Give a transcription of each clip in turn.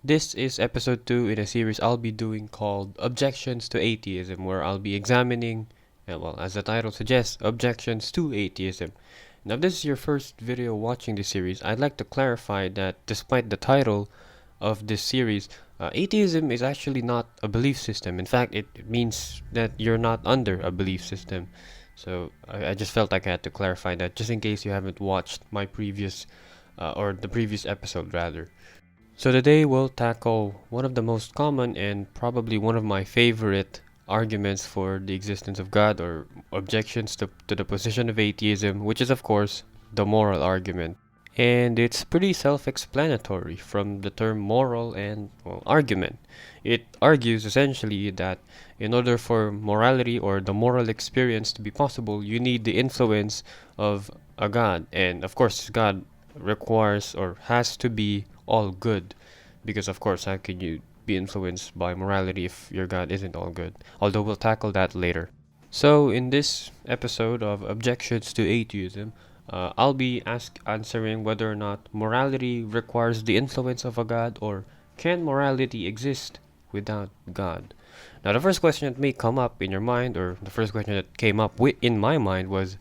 This is episode 2 in a series I'll be doing called Objections to Atheism, where I'll be examining, as the title suggests, objections to atheism. Now, if this is your first video watching this series, I'd like to clarify that despite the title of this series, atheism is actually not a belief system. In fact, it means that you're not under a belief system. So I just felt like I had to clarify that just in case you haven't watched my previous, or the previous episode rather. So today we'll tackle one of the most common and probably one of my favorite arguments for the existence of God, or objections to the position of atheism, which is of course the moral argument. And it's pretty self-explanatory from the term moral and argument. It argues essentially that in order for morality or the moral experience to be possible, you need the influence of a God. And of course, God requires or has to be all good, because of course how can you be influenced by morality if your God isn't all good, although we'll tackle that later. So in this episode of Objections to Atheism, I'll be answering whether or not morality requires the influence of a God, or can morality exist without God. Now, the first question that may come up in your mind, or the first question that came up in my mind, was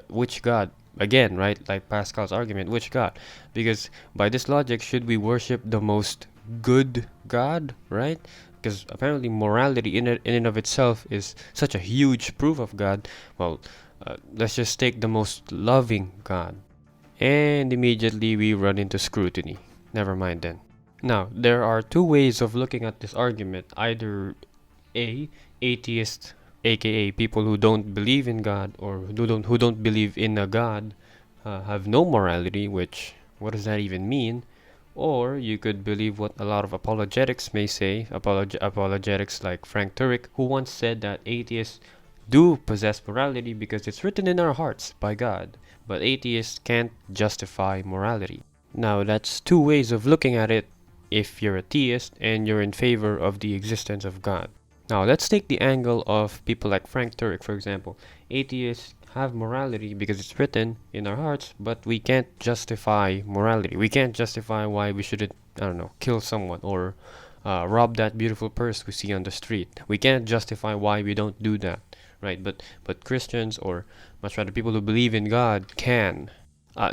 which God? Again, right? Like Pascal's argument, which God? Because by this logic, should we worship the most good God, right? Because apparently morality in and of itself is such a huge proof of God. Well, let's just take the most loving God. And immediately we run into scrutiny. Never mind then. Now, there are two ways of looking at this argument. Either A, atheists, aka people who don't believe in God, or who don't believe in a God, have no morality, which what does that even mean? Or you could believe what a lot of apologetics may say, apologetics like Frank Turek, who once said that atheists do possess morality because it's written in our hearts by God, but atheists can't justify morality. Now, that's two ways of looking at it if you're a theist and you're in favor of the existence of God. Now, let's take the angle of people like Frank Turek, for example. Atheists have morality because it's written in our hearts, but we can't justify morality. We can't justify why we shouldn't, I don't know, kill someone or rob that beautiful purse we see on the street. We can't justify why we don't do that, right? But Christians, or much rather people who believe in God, can.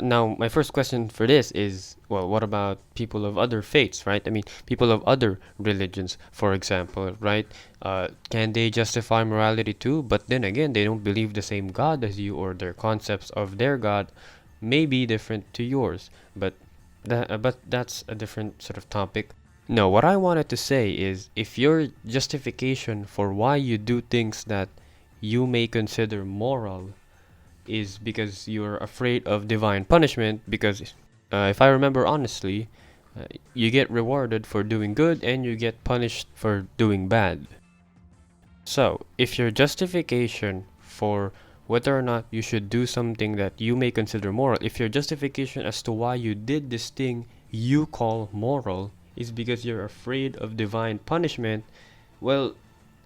Now, my first question for this is, well, what about people of other faiths, right? I mean, people of other religions, for example, right? Can they justify morality too? But then again, they don't believe the same God as you, or their concepts of their God may be different to yours. But that's a different sort of topic. No, what I wanted to say is, if your justification for why you do things that you may consider moral is because you're afraid of divine punishment, because if I remember honestly, you get rewarded for doing good and you get punished for doing bad. So, if your justification for whether or not you should do something that you may consider moral, if your justification as to why you did this thing you call moral is because you're afraid of divine punishment, well,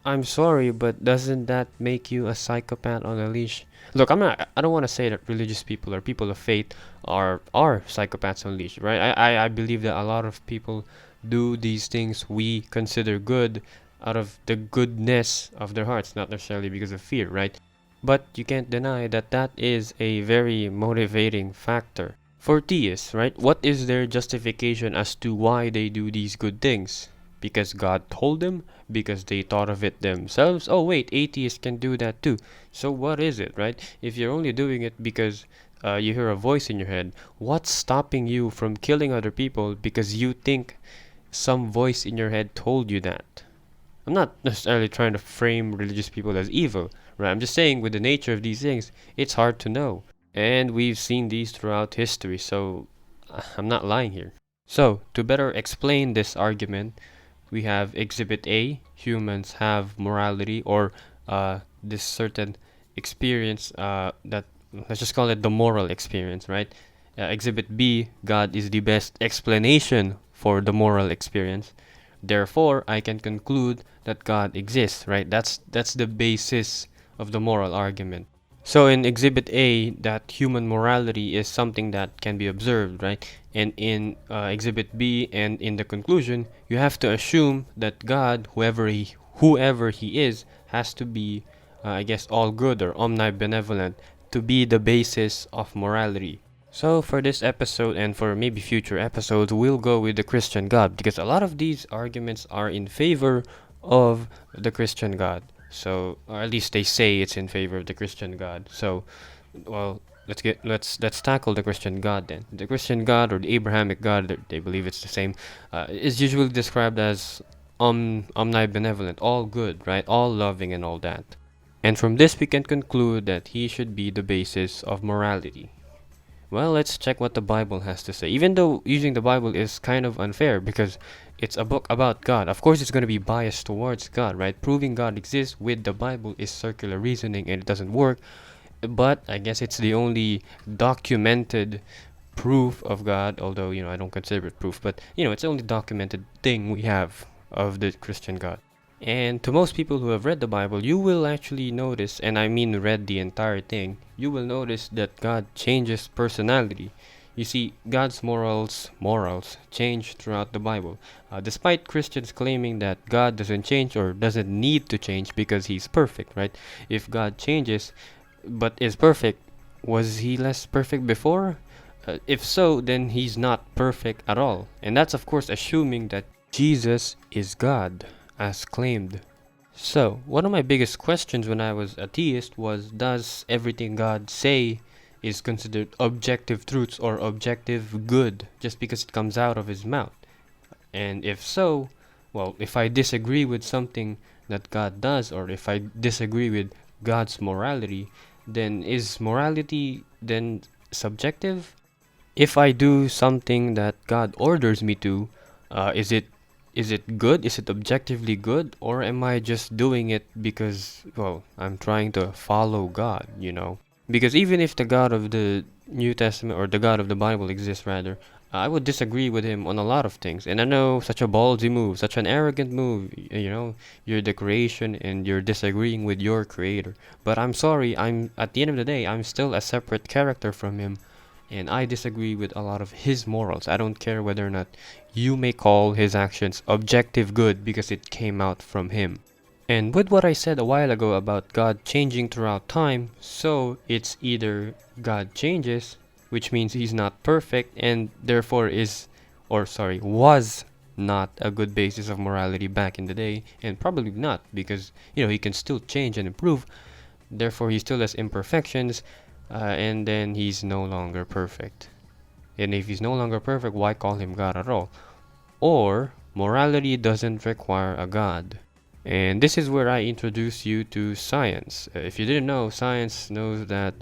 I'm sorry, but doesn't that make you a psychopath on a leash? Look, I don't want to say that religious people or people of faith are psychopaths on a leash, right? I believe that a lot of people do these things we consider good out of the goodness of their hearts, not necessarily because of fear, right? But you can't deny that that is a very motivating factor. For theists, right? What is their justification as to why they do these good things? Because God told them? Because they thought of it themselves? Oh wait, atheists can do that too. So what is it, right? If you're only doing it because you hear a voice in your head, what's stopping you from killing other people because you think some voice in your head told you that? I'm not necessarily trying to frame religious people as evil, right? I'm just saying with the nature of these things, it's hard to know. And we've seen these throughout history, so I'm not lying here. So, to better explain this argument, we have Exhibit A, humans have morality, or this certain experience that, let's just call it the moral experience, right? Exhibit B, God is the best explanation for the moral experience. Therefore, I can conclude that God exists, right? That's the basis of the moral argument. So in Exhibit A, that human morality is something that can be observed, right? And in Exhibit B and in the conclusion, you have to assume that God, whoever he is, has to be, I guess, all good or omnibenevolent to be the basis of morality. So for this episode and for maybe future episodes, we'll go with the Christian God because a lot of these arguments are in favor of the Christian God. So, or at least they say it's in favor of the Christian God. So, well, let's tackle the Christian God then. The Christian God or the Abrahamic God, they believe it's the same, is usually described as omnibenevolent, all good, right? All loving and all that. And from this we can conclude that he should be the basis of morality. Well, let's check what the Bible has to say. Even though using the Bible is kind of unfair because it's a book about God. Of course, it's going to be biased towards God, right? Proving God exists with the Bible is circular reasoning and it doesn't work. But I guess it's the only documented proof of God, although, I don't consider it proof, but, it's the only documented thing we have of the Christian God. And to most people who have read the Bible, you will actually notice, and I mean read the entire thing, you will notice that God changes personality. You see, God's morals change throughout the Bible. Despite Christians claiming that God doesn't change or doesn't need to change because he's perfect, right? If God changes but is perfect, was he less perfect before? If so, then he's not perfect at all. And that's of course assuming that Jesus is God, as claimed. So, one of my biggest questions when I was a theist was, does everything God say is considered objective truths or objective good just because it comes out of his mouth? And if so, well, if I disagree with something that God does or if I disagree with God's morality, then is morality then subjective? If I do something that God orders me to, is it good? Is it objectively good? Or am I just doing it because, well, I'm trying to follow God, Because even if the God of the New Testament or the God of the Bible exists, rather, I would disagree with him on a lot of things. And I know such a ballsy move, such an arrogant move, you're the creation and you're disagreeing with your creator. But I'm sorry, at the end of the day, I'm still a separate character from him. And I disagree with a lot of his morals. I don't care whether or not you may call his actions objective good because it came out from him. And with what I said a while ago about God changing throughout time, so it's either God changes, which means he's not perfect and therefore was not a good basis of morality back in the day, and probably not because, he can still change and improve, therefore he still has imperfections, and then he's no longer perfect. And if he's no longer perfect, why call him God at all? Or morality doesn't require a God. And this is where I introduce you to science. If you didn't know, science knows that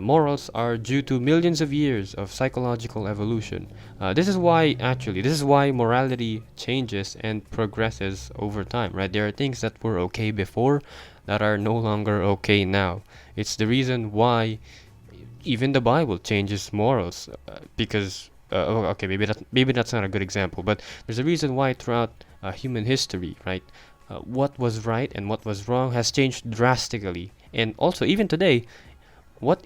morals are due to millions of years of psychological evolution. This is why morality changes and progresses over time, right? There are things that were okay before that are no longer okay now. It's the reason why even the Bible changes morals because okay, maybe that's not a good example, but there's a reason why throughout human history, right? What was right and what was wrong has changed drastically, and also even today, what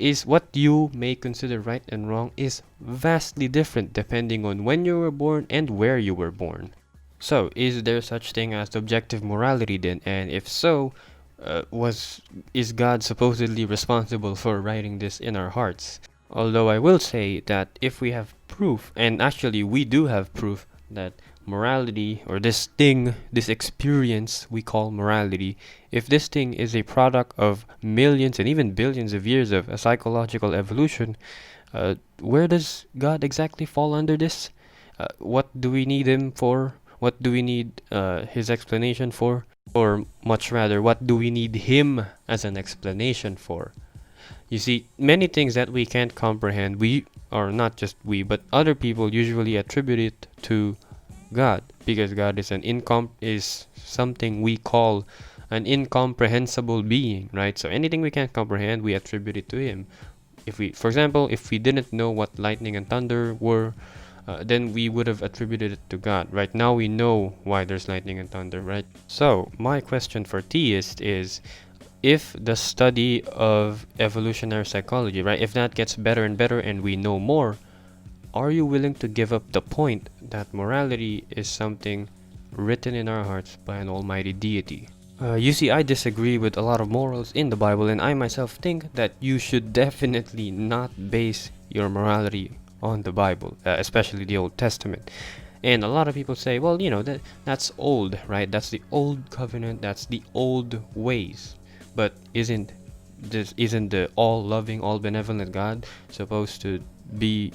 you may consider right and wrong is vastly different depending on when you were born and where you were born. So, is there such thing as objective morality then? And if so, is God supposedly responsible for writing this in our hearts? Although I will say that if we have proof, and actually we do have proof that morality or this experience we call morality, if this thing is a product of millions and even billions of years of a psychological evolution, where does God exactly fall under this? What do we need him for? What do we need his explanation for? Or much rather, what do we need him as an explanation for? You see, many things that we can't comprehend, or not just we, but other people usually attribute it to God, because God is something we call an incomprehensible being, right? So anything we can't comprehend, we attribute it to him. For example, if we didn't know what lightning and thunder were, then we would have attributed it to God. Right now we know why there's lightning and thunder, right? So my question for theists is, if the study of evolutionary psychology, right, if that gets better and better and we know more, are you willing to give up the point that morality is something written in our hearts by an almighty deity? You see, I disagree with a lot of morals in the Bible, and I myself think that you should definitely not base your morality on the Bible, especially the Old Testament. And a lot of people say, well, that's old, right? That's the old covenant, that's the old ways. But isn't the all-loving, all-benevolent God supposed to be,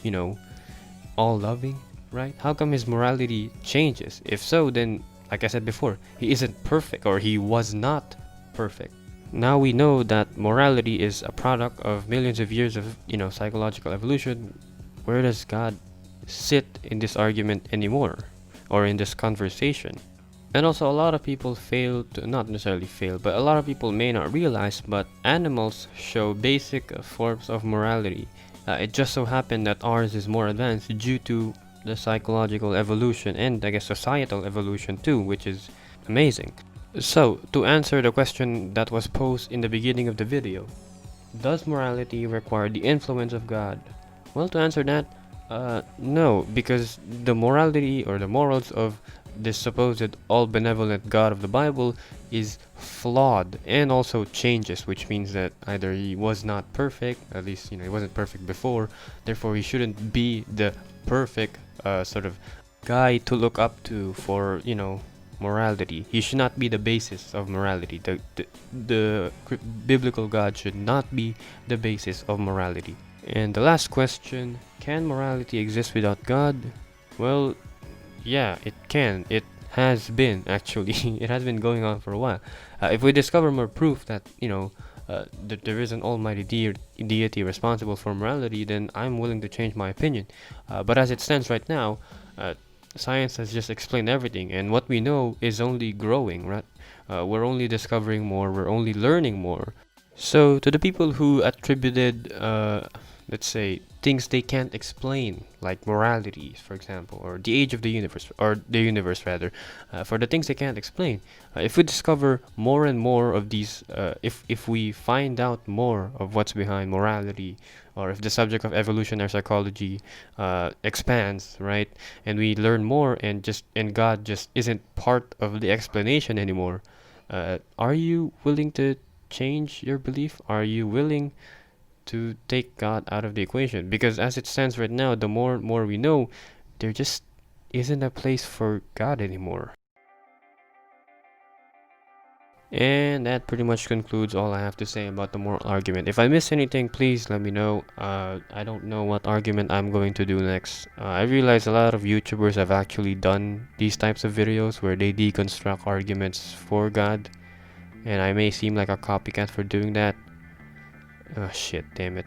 all-loving, right? How come his morality changes? If so, then like I said before, he isn't perfect, or he was not perfect. Now we know that morality is a product of millions of years of, psychological evolution. Where does God sit in this argument anymore, or in this conversation? And also, a lot of people fail to, not necessarily fail, but a lot of people may not realize, but animals show basic forms of morality. It just so happened that ours is more advanced due to the psychological evolution, and I guess societal evolution too, which is amazing. So, to answer the question that was posed in the beginning of the video, does morality require the influence of God? Well, to answer that, no, because the morality or the morals of this supposed all-benevolent God of the Bible is flawed and also changes, which means that either he was not perfect, at least he wasn't perfect before, therefore he shouldn't be the perfect sort of guy to look up to for morality. He should not be the basis of morality. The biblical God should not be the basis of morality. And the last question, can morality exist without God? Well, yeah, it can. It has been, actually. It has been going on for a while. If we discover more proof that, that there is an almighty deity responsible for morality, then I'm willing to change my opinion. But as it stands right now, science has just explained everything, and what we know is only growing, right? We're only discovering more, we're only learning more. So, to the people who attributed, let's say, things they can't explain, like morality, for example, or the age of the universe, or the universe rather, for the things they can't explain, if we discover more and more of these, if we find out more of what's behind morality, or if the subject of evolutionary psychology expands, right, and we learn more, and God just isn't part of the explanation anymore, are you willing to change your belief? Are you willing to take God out of the equation? Because as it stands right now, the more and more we know, there just isn't a place for God anymore. And that pretty much concludes all I have to say about the moral argument. If I missed anything, please let me know. I don't know what argument I'm going to do next. I realize a lot of YouTubers have actually done these types of videos where they deconstruct arguments for God, and I may seem like a copycat for doing that. Oh shit, damn it.